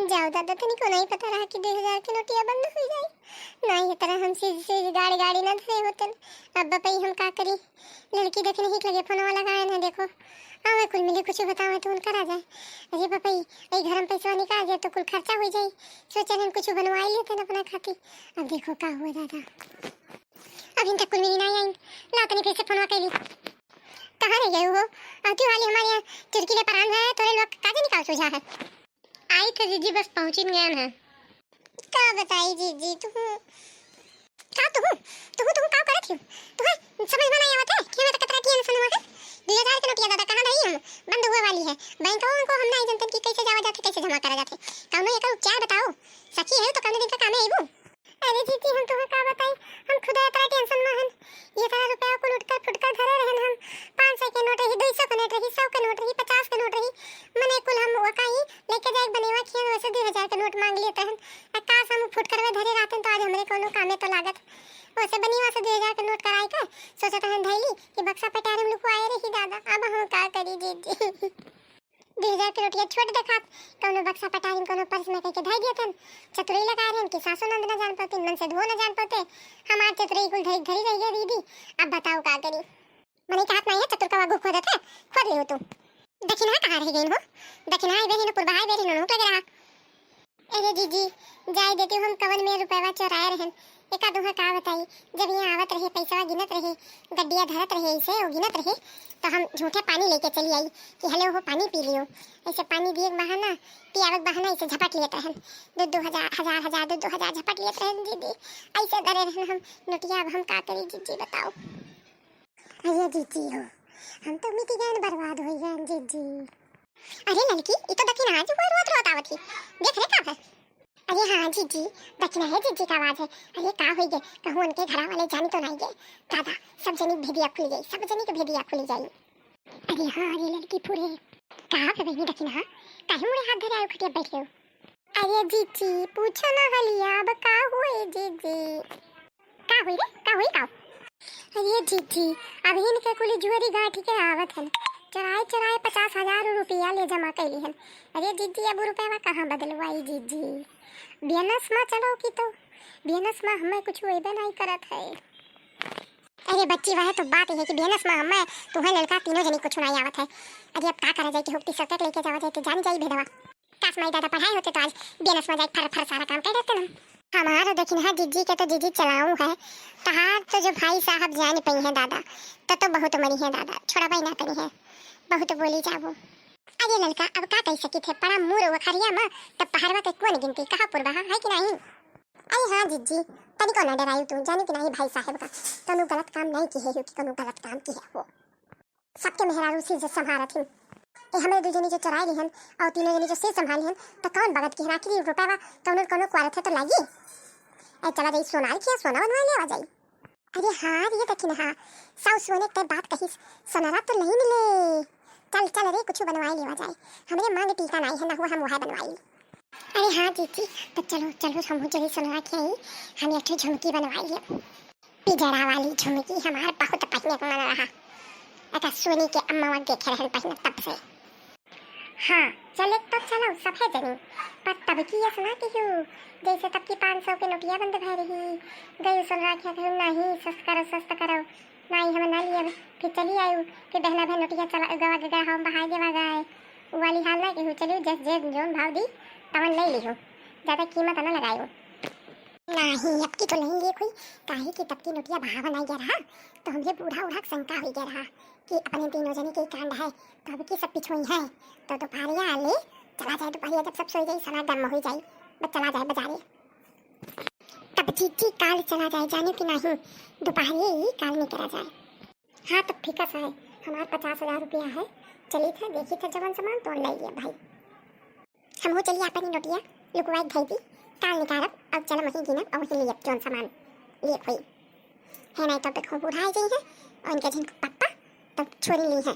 जाओ दादा, तनिको नहीं पता रहा कि 2000 के नोटिया बंद हो जाए। नहीं ये तरह हम सीधी गाड़ी गाड़ी ना धरे होतन। अब बपई हम का करी? लड़की देखने ही लगे फोन वाला गाय ना देखो। आवे कुल मिले कुछ बतावे तो उनका आ जाए। अरे बपई ए घर में पैसा निकाल जाए तो कुल खर्चा हो जाए। सोचा हम कुछ बनवा लेते ना अपना खातिर। अब देखो का हुआ दादा। अब इनका कुल मिली नहीं आई। ला तनी फिर से फोनवा कैली। कहां रह गए हो? आती वाली हमारे यहाँ चुरकीले परान है, तोरे लोग काजे निकाल सोचा है। आई तो जीजी बस पहुंच ही गया है। क्या बताई जीजी तू का करत हो? तू समझ में नहीं आवत है कि मैं तो कतरा की इंसान है। 2000 के नोटिया दादा कहां रही हम? बंद हुए वाली है। बैंकों को हम नहीं जानते कि कैसे जावा जाते कैसे जमा करा जाते। कौनो एक उपचार बताओ। सच्ची है तो कौनो दिन का काम है वो। अरे जीजी हम तुम्हें का बताई, हम खुद इतना टेंशन में हन। ये सारा रुपया को लूट कर फुटकर धरे रहन हम। 500 के नोट रही, 200 के नोट रही, 100 के नोट रही, 50 के नोट रही। मने कुल हम वकाई लेके जाए बनेवा खियन वैसे 2000 के नोट मांग लिए तहन। काश हम फुटकर में धरे रहते तो आज हमरे कोनो कामे तो लागत। वैसे बनीवा से 2000 के नोट कराई के सोचत हन धैली कि बक्सा पटारे में लुकवाए रही दादा। अब हम का करी जीजी? 2000 के नोटिया छोट देखात कोनो बक्सा पटारी कोनो पर्स में कह के धई देतन। चतुरई लगा रहन कि सासू नंद न जान पाते, मन से धो न जान पाते। हमार चतुरई कुल धई धरी रही है दीदी। अब बताओ का करी? मने कहत नहीं है चतुर का वागू खोदत है, खोद ले हो तुम। दक्षिणा कहां रह गई हो? दक्षिणा आई बेरी न पूर्वा आई बेरी न नोट लग रहा। अरे जीजी जाय देती हम कवन में रुपया चोराए रहन। एका दुहा का बताई, जब यहाँ आवत रहे पैसा गिनत रहे, गड्डिया धरत रहे ऐसे वो गिनत रहे तो हम झूठे पानी लेके चली आई कि हेलो वो पानी पी लियो। ऐसे पानी दिए बहाना पियावत बहाना ऐसे झपट लेते रहन। 2,000 झपट लेते रहन दीदी। ऐसे डरे रहन हम नोटिया। अब हम का करी जीजी बताओ? अरे जीजी हो हम तो मिटी गए बर्बाद हो गए जीजी। अरे लड़की ये तो दक्षिणा आज रोत रोत आवत थी, देख रे का है? अरे हाँ जीजी दक्षिणा है जीजी का आवाज है। अरे का होई गे कहूं उनके घर वाले जान तो नहीं गए दादा। सब जनी भेदिया खुल गई, सब जनी के भेदिया खुल जाई। अरे हाँ अरे लड़की पूरे कहां पे बहनी दक्षिणा? काहे मुड़े हाथ धरे आयो खटिया बैठ गयो? अरे जीजी पूछो ना हलिया अब का हुए जीजी? का हुई रे का हुई का? अरे जीजी अब इनके कुली जुआरी गाठी के आवत है, चराए चराए 50,000 रुपया ले जमा कैली हन। अरे जीजी अब रुपया कहाँ बदलवाई जीजी? बियनस में चलो की तो बियनस में हमें कुछ वेबे नहीं करत है। अरे बच्ची वह तो बात है कि बियनस में हमें तुम्हें लड़का तीनों जनी कुछ नहीं आवत है। अरे अब का करा जाए कि हुक्ति सटक लेके जावा जाए तो जान जाई भेदवा। काश माई दादा पढ़ाई होते तो आज बियनस में जाए फर फर सारा काम कर देते ना। हमारा देखिन है जीजी के तो जीजी चलाऊं है तहार तो जो भाई साहब जान पई है दादा तो बहुत मरी है दादा। छोड़ा भाई ना करी है बहुत बोली जाबो। अरे लड़का अब का कह सकी थे पड़ा मुर वखरिया में तब पहाड़वा के कौन गिनती कहां पुरवा है कि नहीं? अरे हाँ जीजी तनी को ना डराई तू जानी कि नहीं भाई साहब का तनु गलत काम नहीं की है कि तनु गलत काम की है। वो सबके मेहरारू से जो संभालत हन ए हमें दो जनी जो चराई लिहन और तीनों जनी जो से संभाल लिहन तो कौन बगत की राखी रुपया कौन कोनो क्वारत है तो लागी। ए चला जाई सोना किया सोना बनवा ले आ जाई। अरे हाँ ये दक्षिण हाँ साउ सोने के बात कही सोनारा तो नहीं मिले। चल चल रे कुछ बनवाई लेवा जाए। हमरे मांग टीका नहीं है ना हुआ हम वह बनवाई। अरे हाँ जीजी तो चलो चलो हम जो सोना के आई हम एक झुमकी बनवाई है पिजड़ा वाली झुमकी। हमारे बहुत पहने को मन रहा ऐसा सोने के अम्मा देखे रहन पहने तब से। हाँ चले तो चलो सब है जनी पर तब की ये सुना कि जैसे तब की 500 के नोटिया बंद भर रही गई सुन रहा क्या नहीं सस्त करो नहीं हम ना लिए फिर चली आयु फिर बहना बहन नोटिया चला गवा गया हम बहाई देवा गए वाली हाल ना कि चलियो जस जे जोन भाव दी तवन ले लियो ज्यादा कीमत ना लगायो। नहीं अब की तो नहीं लिए कोई काहे की तब की नोटिया भाव नहीं गया रहा तो हमसे बूढ़ा उड़ा शंका हो गया रहा कि अपने तीनों जने के कांड है तो अब की सब पिछुई है तो दोपहरिया ले चला जाए। दोपहरिया जब सब सो जाए सारा गम हो जाए बस चला जाए बाजारे तब जीजी काल चला जाए जाने की नहीं दोपहरिया ही काल निकला जाए। हाँ तब फिक्स है हमारे 50,000 रुपया है चली था देखी था जवान सामान तो ले लिया भाई। हम हो चलिए अपनी नोटिया लुकवाई गई थी काल निकारब अब चलो वहीं गिनब और वहीं लिए जोन सामान लिए कोई है नहीं तब तक हम बुढ़ा गई है और इनके जिनको पप्पा तब छोरी ली है।